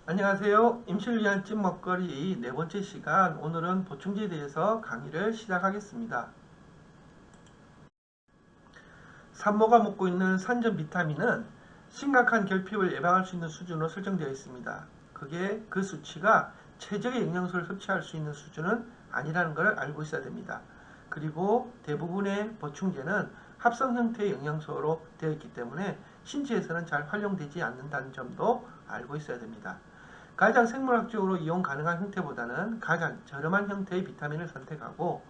안녕하세요. 임시를 위한 찐먹거리 네 번째 시간, 오늘은 보충제에 대해서 강의를 시작하겠습니다. 산모가 먹고 있는 산전 비타민은 심각한 결핍을 예방할 수 있는 수준으로 설정되어 있습니다. 그게 그 수치가 최적의 영양소를 섭취할 수 있는 수준은 아니라는 것을 알고 있어야 됩니다. 그리고 대부분의 보충제는 합성 형태의 영양소로 되어 있기 때문에 신체에서는 잘 활용되지 않는다는 점도 알고 있어야 됩니다. 가장 생물학적으로 이용 가능한 형태보다는 가장 저렴한 형태의 비타민을 선택하고,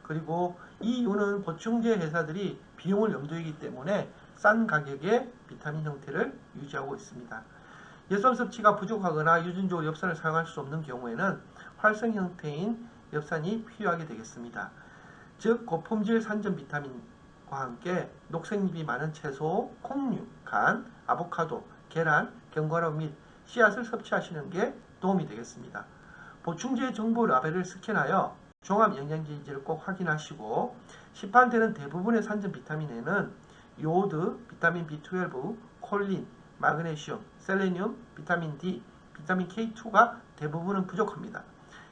그리고 이 이유는 보충제 회사들이 비용을 염두에 두기 때문에 싼 가격의 비타민 형태를 유지하고 있습니다. 엽산 섭취가 부족하거나 유전적으로 엽산을 사용할 수 없는 경우에는 활성 형태인 엽산이 필요하게 되겠습니다. 즉 고품질 산전 비타민과 함께 녹색잎이 많은 채소, 콩류, 간, 아보카도, 계란, 견과류 및 씨앗을 섭취하시는 게 도움이 되겠습니다. 보충제 정보 라벨을 스캔하여 종합 영양제인지를 꼭 확인하시고, 시판되는 대부분의 산전 비타민에는 요오드, 비타민 B12, 콜린, 마그네슘, 셀레늄, 비타민 D, 비타민 K2가 대부분은 부족합니다.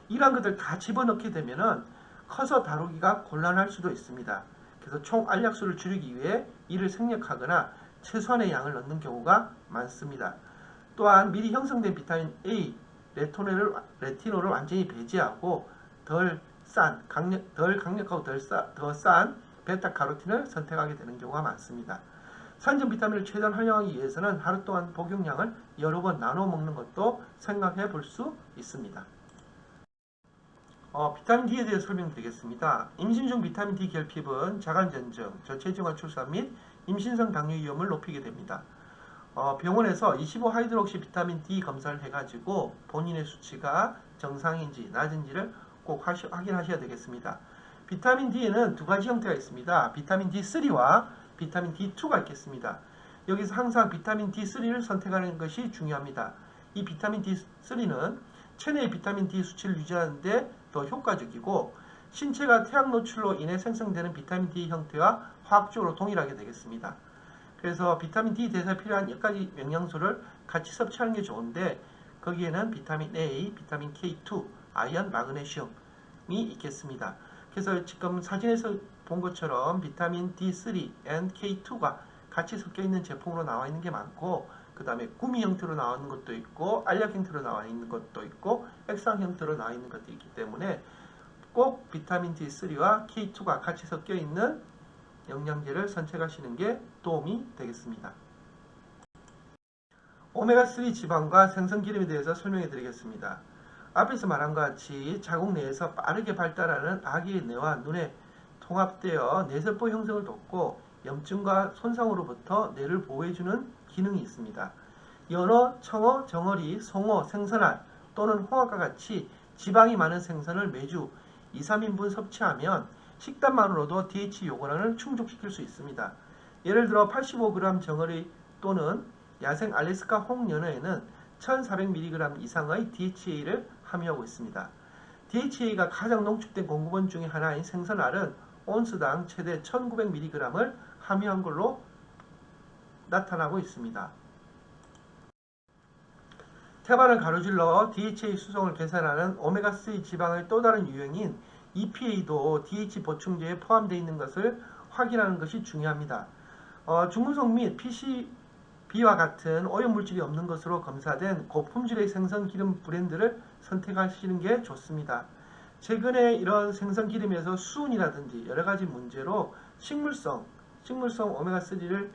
이러한 것들 다 집어넣게 되면은 커서 다루기가 곤란할 수도 있습니다. 그래서 총 알약수를 줄이기 위해 이를 생략하거나 최소한의 양을 넣는 경우가 많습니다. 또한 미리 형성된 비타민 A, 레티놀을 완전히 배제하고 덜 강력하고 더 싼 베타카로틴을 선택하게 되는 경우가 많습니다. 산전 비타민을 최대한 활용하기 위해서는 하루 동안 복용량을 여러 번 나눠 먹는 것도 생각해 볼 수 있습니다. 비타민 D에 대해 설명드리겠습니다. 임신 중 비타민 D 결핍은 자간전증, 저체중아 출산 및 임신성 당뇨 위험을 높이게 됩니다. 병원에서 25하이드록시 비타민 D 검사를 해가지고 본인의 수치가 정상인지 낮은지를 꼭 확인하셔야 되겠습니다. 비타민 D에는 두 가지 형태가 있습니다. 비타민 D3와 비타민 D2가 있겠습니다. 여기서 항상 비타민 D3를 선택하는 것이 중요합니다. 이 비타민 D3는 체내의 비타민 D 수치를 유지하는 데 더 효과적이고, 신체가 태양 노출로 인해 생성되는 비타민 D 형태와 화학적으로 동일하게 되겠습니다. 그래서 비타민 D 대사에 필요한 몇 가지 영양소를 같이 섭취하는 게 좋은데, 거기에는 비타민 A, 비타민 K2, 아연, 마그네슘이 있겠습니다. 그래서 지금 사진에서 본 것처럼 비타민 D3 and K2가 같이 섞여 있는 제품으로 나와 있는 게 많고, 그 다음에 구미 형태로 나와 있는 것도 있고, 알약 형태로 나와 있는 것도 있고, 액상 형태로 나와 있는 것도 있기 때문에 꼭 비타민 D3와 K2가 같이 섞여 있는 영양제를 선택하시는 게 도움이 되겠습니다. 오메가3 지방과 생선기름에 대해서 설명해 드리겠습니다. 앞에서 말한 것 같이 자궁 내에서 빠르게 발달하는 아기의 뇌와 눈에 통합되어 뇌세포 형성을 돕고 염증과 손상으로부터 뇌를 보호해주는 기능이 있습니다. 연어, 청어, 정어리, 송어, 생선알 또는 홍합과 같이 지방이 많은 생선을 매주 2-3인분 섭취하면 식단만으로도 DH 요구량을 충족시킬 수 있습니다. 예를 들어 85g 정어리 또는 야생 알래스카 홍연어에는 1400mg 이상의 DHA를 함유하고 있습니다. DHA가 가장 농축된 공급원 중의 하나인 생선알은 온스당 최대 1900mg을 함유한 걸로 나타나고 있습니다. 태반을 가로질러 DHA 수송을 개선하는 오메가3 지방의 또 다른 유형인 EPA도 DH 보충제에 포함되어 있는 것을 확인하는 것이 중요합니다. 중금속 및 PCB와 같은 오염물질이 없는 것으로 검사된 고품질의 생선기름 브랜드를 선택하시는 게 좋습니다. 최근에 이런 생선기름에서 수은이라든지 여러가지 문제로 식물성 오메가3를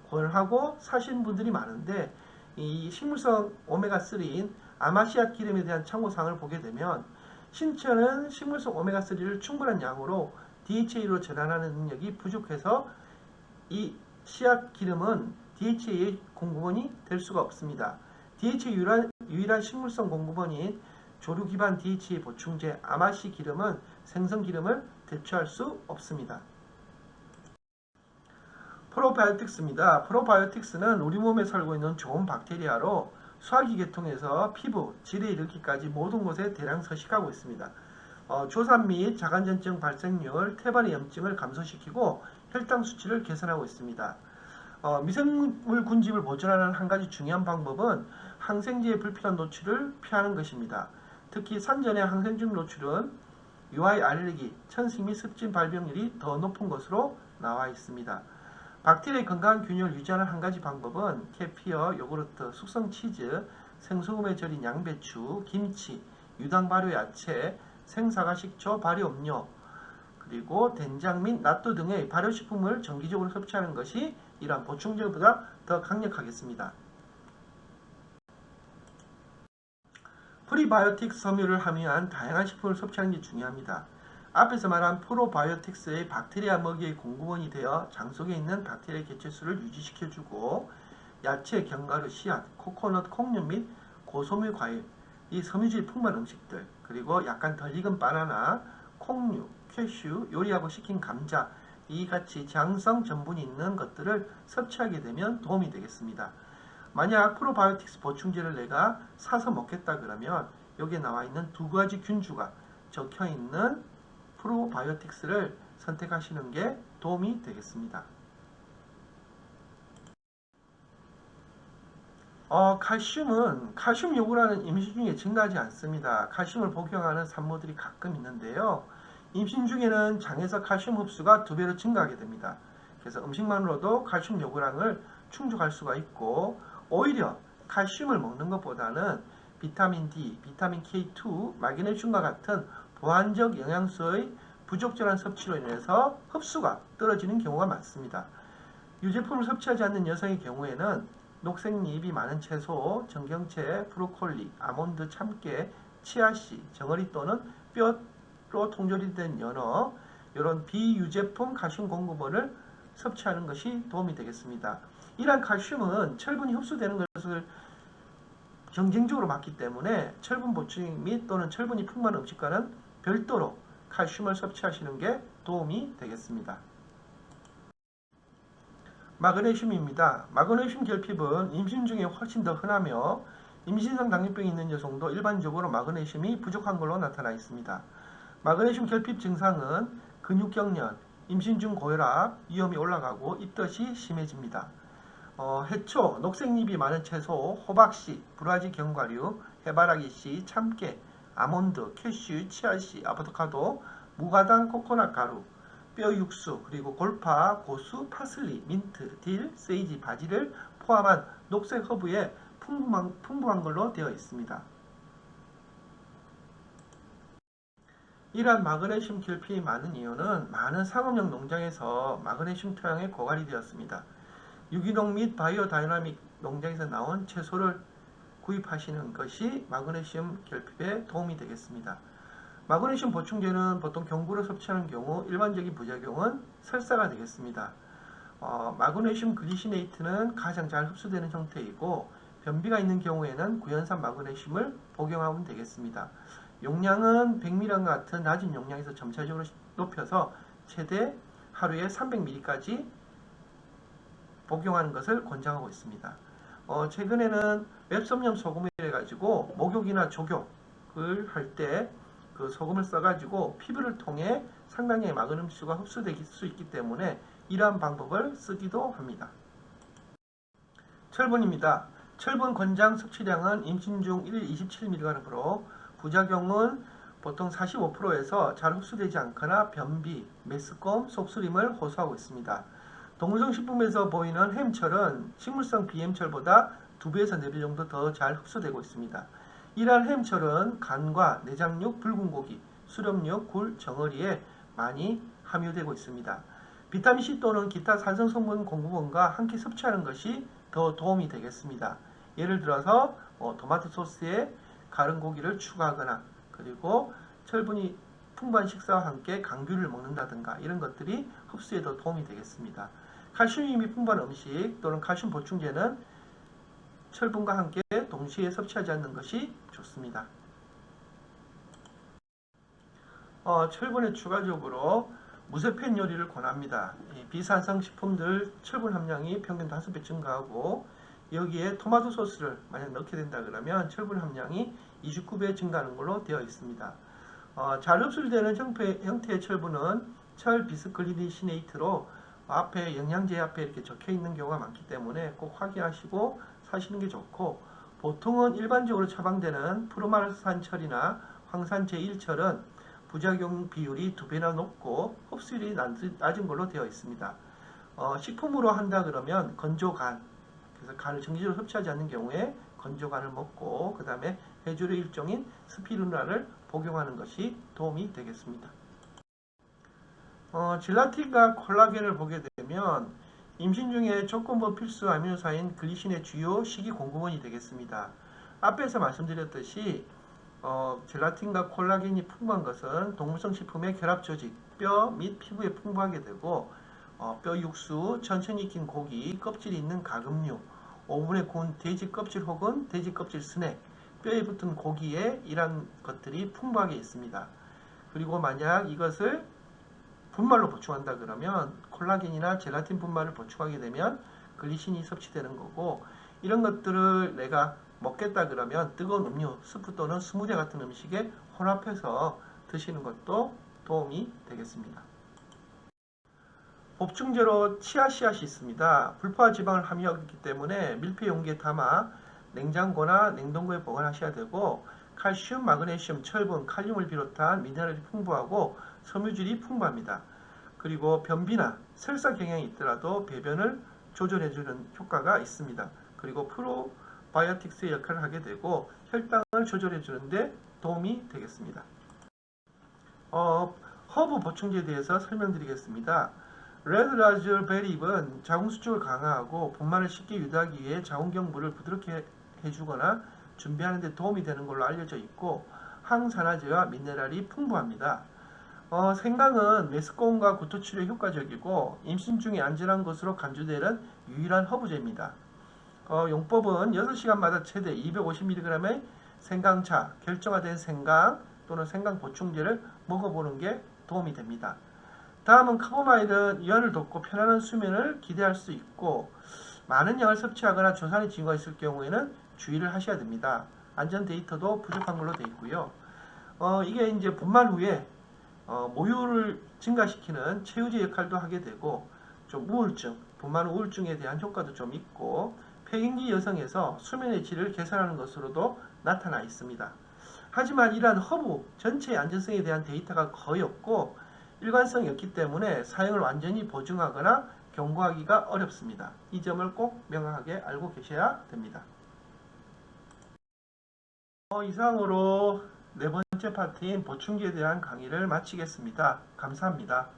권하고 사시는 분들이 많은데, 이 식물성 오메가3인 아마씨앗 기름에 대한 참고사항을 보게 되면 신체는 식물성 오메가3를 충분한 양으로 DHA로 전환하는 능력이 부족해서 이 씨앗 기름은 DHA의 공급원이 될 수가 없습니다. DHA 유일한 식물성 공급원인 조류 기반 DHA 보충제 아마씨 기름은 생선 기름을 대체할 수 없습니다. 프로바이오틱스입니다. 프로바이오틱스는 우리 몸에 살고 있는 좋은 박테리아로 소화기 계통에서 피부, 질에 이르기까지 모든 곳에 대량 서식하고 있습니다. 조산 및 자간전증 발생률, 태반의 염증을 감소시키고 혈당 수치를 개선하고 있습니다. 미생물 군집을 보존하는 한 가지 중요한 방법은 항생제의 불필요한 노출을 피하는 것입니다. 특히 산전의 항생중 노출은 유아의 알레르기, 천식 및 습진 발병률이 더 높은 것으로 나와 있습니다. 박테리아의 건강한 균형을 유지하는 한 가지 방법은 케피어, 요구르트, 숙성 치즈, 생소금에 절인 양배추, 김치, 유당 발효 야채, 생사과 식초, 발효 음료, 그리고 된장 및 낫또 등의 발효식품을 정기적으로 섭취하는 것이 이러한 보충제보다 더 강력하겠습니다. 프리바이오틱 섬유를 함유한 다양한 식품을 섭취하는 게 중요합니다. 앞에서 말한 프로바이오틱스의 박테리아 먹이의 공급원이 되어 장 속에 있는 박테리아 개체수를 유지시켜주고 야채, 견과류, 씨앗, 코코넛, 콩류 및 고섬유 과일, 이 섬유질이 풍부한 음식들, 그리고 약간 덜 익은 바나나, 콩류, 캐슈, 요리하고 식힌 감자, 이같이 장성 전분이 있는 것들을 섭취하게 되면 도움이 되겠습니다. 만약 프로바이오틱스 보충제를 내가 사서 먹겠다 그러면 여기에 나와 있는 두 가지 균주가 적혀 있는 프로바이오틱스를 선택하시는 게 도움이 되겠습니다. 칼슘 요구라는 임신 중에 증가하지 않습니다. 칼슘을 복용하는 산모들이 가끔 있는데요. 임신 중에는 장에서 칼슘 흡수가 2배로 증가하게 됩니다. 그래서 음식만으로도 칼슘 요구량을 충족할 수가 있고 오히려 칼슘을 먹는 것보다는 비타민 D, 비타민 K2, 마그네슘과 같은 보완적 영양소의 부적절한 섭취로 인해서 흡수가 떨어지는 경우가 많습니다. 유제품을 섭취하지 않는 여성의 경우에는 녹색잎이 많은 채소, 정경채, 브로콜리, 아몬드, 참깨, 치아씨, 정어리 또는 뼈로 통조림된 연어, 이런 비유제품 칼슘 공급원을 섭취하는 것이 도움이 되겠습니다. 이러한 칼슘은 철분이 흡수되는 것을 경쟁적으로 막기 때문에 철분 보충 및 또는 철분이 풍부한 음식과는 별도로 칼슘을 섭취하시는 게 도움이 되겠습니다. 마그네슘입니다. 마그네슘 결핍은 임신 중에 훨씬 더 흔하며 임신성 당뇨병이 있는 여성도 일반적으로 마그네슘이 부족한 걸로 나타나 있습니다. 마그네슘 결핍 증상은 근육경련, 임신 중 고혈압 위험이 올라가고 입덧이 심해집니다. 해초, 녹색잎이 많은 채소, 호박씨, 브라지 견과류, 해바라기씨, 참깨, 아몬드, 캐슈, 치아씨, 아보카도, 무가당, 코코넛 가루, 뼈 육수, 그리고 골파, 고수, 파슬리, 민트, 딜, 세이지, 바지를 포함한 녹색 허브에 풍부한 걸로 되어 있습니다. 이러한 마그네슘 결핍이 많은 이유는 많은 상업용 농장에서 마그네슘 토양에 고갈이 되었습니다. 유기농 및 바이오 다이나믹 농장에서 나온 채소를 구입하시는 것이 마그네슘 결핍에 도움이 되겠습니다. 마그네슘 보충제는 보통 경구로 섭취하는 경우 일반적인 부작용은 설사가 되겠습니다. 마그네슘 글리시네이트는 가장 잘 흡수되는 형태이고 변비가 있는 경우에는 구연산 마그네슘을 복용하면 되겠습니다. 용량은 100mg 같은 낮은 용량에서 점차적으로 높여서 최대 하루에 300ml까지 복용하는 것을 권장하고 있습니다. 최근에는 웹섬염 소금을 해가지고 목욕이나 족욕을 할 때 그 소금을 써가지고 피부를 통해 상당히 마그네슘가 흡수될 수 있기 때문에 이러한 방법을 쓰기도 합니다. 철분입니다. 철분 권장 섭취량은 임신 중 1일 27mg으로 부작용은 보통 45%에서 잘 흡수되지 않거나 변비, 메스꺼움, 속쓰림을 호소하고 있습니다. 동물성 식품에서 보이는 햄철은 식물성 비햄철보다 2배에서 4배 정도 더 잘 흡수되고 있습니다. 이러한 햄철은 간과 내장육, 붉은 고기, 수렵육, 굴, 정어리에 많이 함유되고 있습니다. 비타민C 또는 기타 산성성분 공급원과 함께 섭취하는 것이 더 도움이 되겠습니다. 예를 들어서 토마토 소스에 가른 고기를 추가하거나 그리고 철분이 풍부한 식사와 함께 강귤을 먹는다든가 이런 것들이 흡수에 더 도움이 되겠습니다. 칼슘이 풍부한 음식 또는 칼슘 보충제는 철분과 함께 동시에 섭취하지 않는 것이 좋습니다. 철분에 추가적으로 무쇠팬 요리를 권합니다. 비산성 식품들 철분 함량이 평균 5배 증가하고 여기에 토마토 소스를 만약 넣게 된다 그러면 철분 함량이 29배 증가하는 걸로 되어 있습니다. 잘 흡수되는 형태의 철분은 철 비스클리시네이트로 앞에 영양제 앞에 이렇게 적혀 있는 경우가 많기 때문에 꼭 확인하시고 사시는 게 좋고 보통은 일반적으로 처방되는 프로말산철이나 황산 제1철은 부작용 비율이 2배나 높고 흡수율이 낮은 걸로 되어 있습니다. 식품으로 한다 그러면 건조간, 그래서 간을 정기적으로 섭취하지 않는 경우에 건조간을 먹고 그 다음에 해조류 일종인 스피루나를 복용하는 것이 도움이 되겠습니다. 젤라틴과 콜라겐을 보게 되면 임신 중에 조건부 필수 아미노산인 글리신의 주요 식이 공급원이 되겠습니다. 앞에서 말씀드렸듯이 젤라틴과 콜라겐이 풍부한 것은 동물성 식품의 결합 조직, 뼈 및 피부에 풍부하게 되고 뼈 육수, 천천히 익힌 고기, 껍질이 있는 가금류, 오븐에 구운 돼지 껍질 혹은 돼지 껍질 스낵, 뼈에 붙은 고기에 이런 것들이 풍부하게 있습니다. 그리고 만약 이것을 분말로 보충한다 그러면 콜라겐이나 젤라틴 분말을 보충하게 되면 글리신이 섭취되는 거고, 이런 것들을 내가 먹겠다 그러면 뜨거운 음료, 스프 또는 스무디 같은 음식에 혼합해서 드시는 것도 도움이 되겠습니다. 보충제로 치아씨앗이 있습니다. 불포화 지방을 함유하기 때문에 밀폐 용기에 담아 냉장고나 냉동고에 보관하셔야 되고, 칼슘, 마그네슘, 철분, 칼륨을 비롯한 미네랄이 풍부하고 섬유질이 풍부합니다. 그리고 변비나 설사 경향이 있더라도 배변을 조절해주는 효과가 있습니다. 그리고 프로바이오틱스의 역할을 하게 되고 혈당을 조절해주는데 도움이 되겠습니다. 허브 보충제에 대해서 설명드리겠습니다. 레드 라즈베리잎은 자궁 수축을 강화하고 분만을 쉽게 유도하기 위해 자궁경부를 부드럽게 해주거나 준비하는 데 도움이 되는 걸로 알려져 있고, 항산화제와 미네랄이 풍부합니다. 생강은 메스꺼움과 구토치료에 효과적이고 임신 중에 안전한 것으로 간주되는 유일한 허브제입니다. 용법은 6시간마다 최대 250mg의 생강차, 결정화된 생강 또는 생강 보충제를 먹어보는 게 도움이 됩니다. 다음은 카보마일은 이완을 돕고 편안한 수면을 기대할 수 있고, 많은 양을 섭취하거나 조산의 징후가 있을 경우에는 주의를 하셔야 됩니다. 안전 데이터도 부족한 걸로 되어 있고요. 이게 이제 분말 후에 모유를 증가시키는 체유제 역할도 하게 되고, 좀 우울증, 분만 우울증에 대한 효과도 좀 있고, 폐경기 여성에서 수면의 질을 개선하는 것으로도 나타나 있습니다. 하지만 이러한 허브 전체의 안전성에 대한 데이터가 거의 없고 일관성이 없기 때문에 사용을 완전히 보증하거나 경고하기가 어렵습니다. 이 점을 꼭 명확하게 알고 계셔야 됩니다. 이상으로 네 번째 파트인 보충제에 대한 강의를 마치겠습니다. 감사합니다.